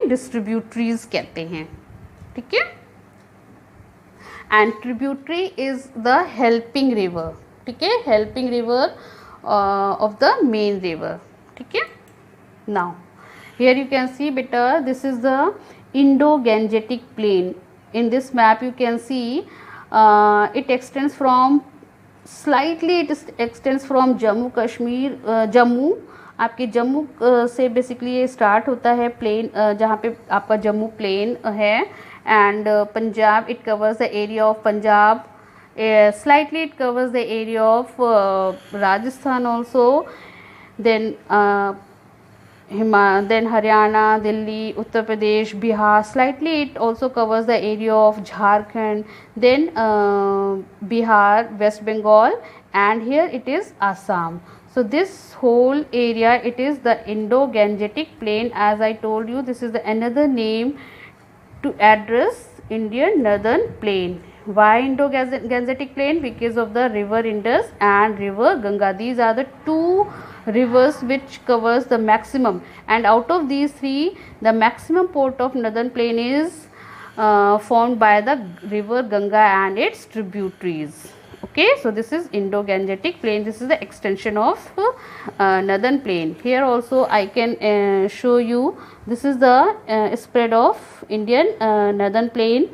Distributaries कहते हैं, ठीक है। And tributary is the helping river, ठीक है, helping river of the main river, ठीक है। Now here you can see बेटा, this is the Indo-Gangetic plain. In this map you can see it extends from slightly, it extends from Jammu Kashmir, Jammu, आपके जम्मू से basically ये start होता है plane, जहाँ पे आपका जम्मू प्लेन है, and Punjab it covers the area of Punjab, slightly it covers the area of Rajasthan also, then then Haryana, Delhi, Uttar Pradesh, Bihar, slightly it also covers the area of Jharkhand, then Bihar, West Bengal, and here it is Assam. So this whole area, it is the Indo-Gangetic plain. As I told you, this is the another name to address Indian northern plain. Why Indo-Gangetic plain? Because of the river Indus and river Ganga. These are the two rivers which covers the maximum, and out of these three, the maximum port of northern plain is formed by the river Ganga and its tributaries. Okay, so this is Indo-Gangetic plain. This is the extension of northern plain. Here also I can show you, this is the spread of Indian northern plain.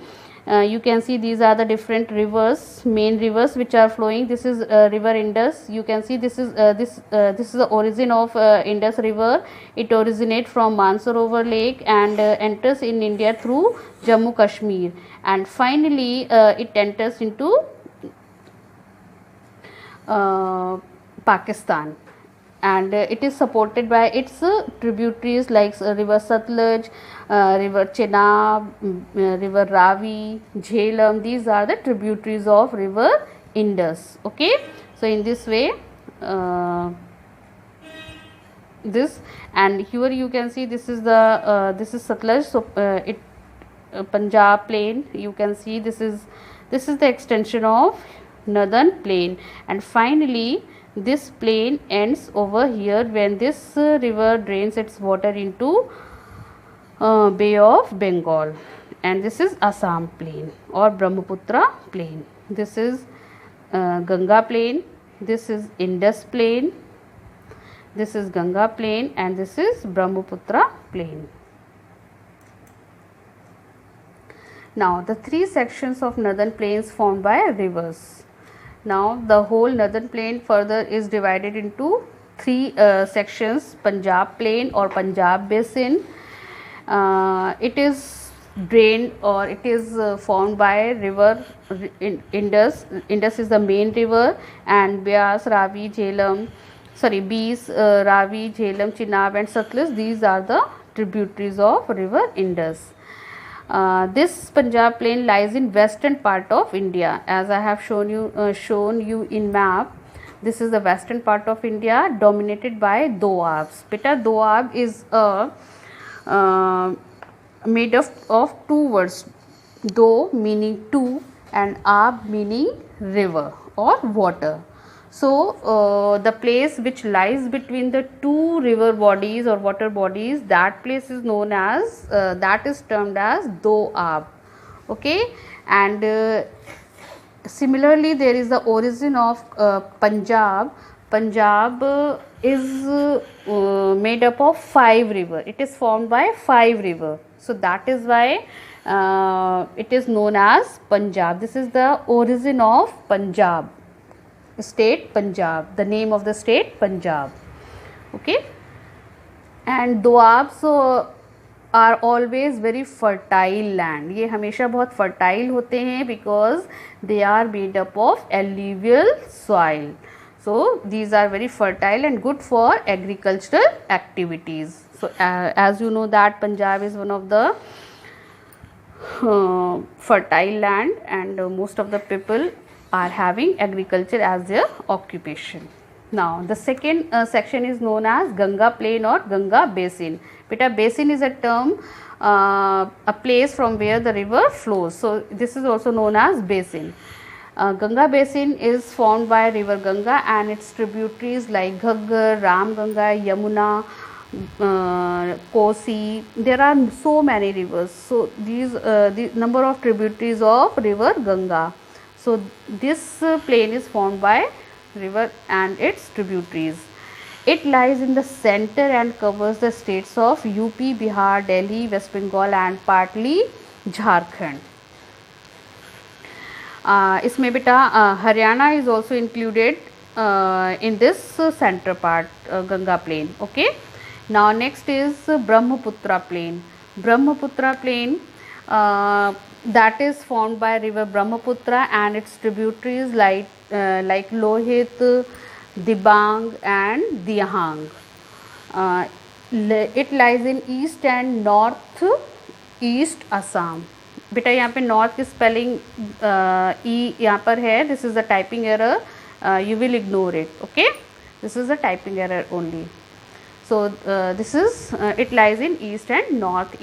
You can see these are the different rivers, main rivers which are flowing. This is river Indus. You can see this is this is the origin of Indus river. It originates from Mansarovar lake and enters in India through Jammu Kashmir, and finally it enters into Pakistan, and it is supported by its tributaries like river Satluj, river Chenab, river Ravi, Jhelum. These are the tributaries of river Indus. Okay, so in this way this, and here you can see this is the this is Satluj. So it Punjab plain, you can see this is the extension of northern plain, and finally this plain ends over here when this river drains its water into Bay of Bengal, and this is Assam plain or Brahmaputra plain. This is Ganga plain, this is Indus plain, this is Ganga plain, and this is Brahmaputra plain. Now the three sections of northern plains formed by rivers. Now the whole northern plain further is divided into three sections: Punjab plain or Punjab basin. It is drained or it is formed by river Indus. Indus is the main river, and Beas, Ravi, Jhelum, Ravi, Jhelum, Chenab and Satluj, these are the tributaries of river Indus. This Punjab plain lies in western part of India, as I have shown you in map. This is the western part of India, dominated by Doabs. Beta, Doab is made of two words, Do meaning two and Ab meaning river or water. So the place which lies between the two river bodies or water bodies, that place is known as that is termed as Doab. Okay, and similarly there is the origin of Punjab. Punjab is made up of 5 rivers. It is formed by 5 rivers. So that is why it is known as Punjab. This is the origin of Punjab. State Punjab, the name of the state Punjab. Okay, and Doabs are always very fertile land. ये हमेशा बहुत fertile होते हैं because they are made up of alluvial soil. So these are very fertile and good for agricultural activities. So as you know that Punjab is one of the fertile land, and most of the people are having agriculture as their occupation. Now the second section is known as Ganga plain or Ganga basin. Beta, basin is a term, a place from where the river flows. So this is also known as basin. Ganga basin is formed by river Ganga and its tributaries like Ghaggar, Ram Ganga, Yamuna, Kosi. There are so many rivers. So these the number of tributaries of river Ganga. So this plain is formed by river and its tributaries. It lies in the center and covers the states of UP, Bihar, Delhi, West Bengal and partly Jharkhand. इसमें बेटा Haryana is also included in this center part, Ganga plain. Okay, now next is Brahmaputra plain. Brahmaputra plain, that is formed by river Brahmaputra and its tributaries like Lohit, Dibang and Dihang. It lies in east and north east Assam. बेटा यहाँ पे north की spelling ई यहाँ पर है. This is the typing error. You will ignore it. Okay, this is a typing error only. So this is it lies in east and north east.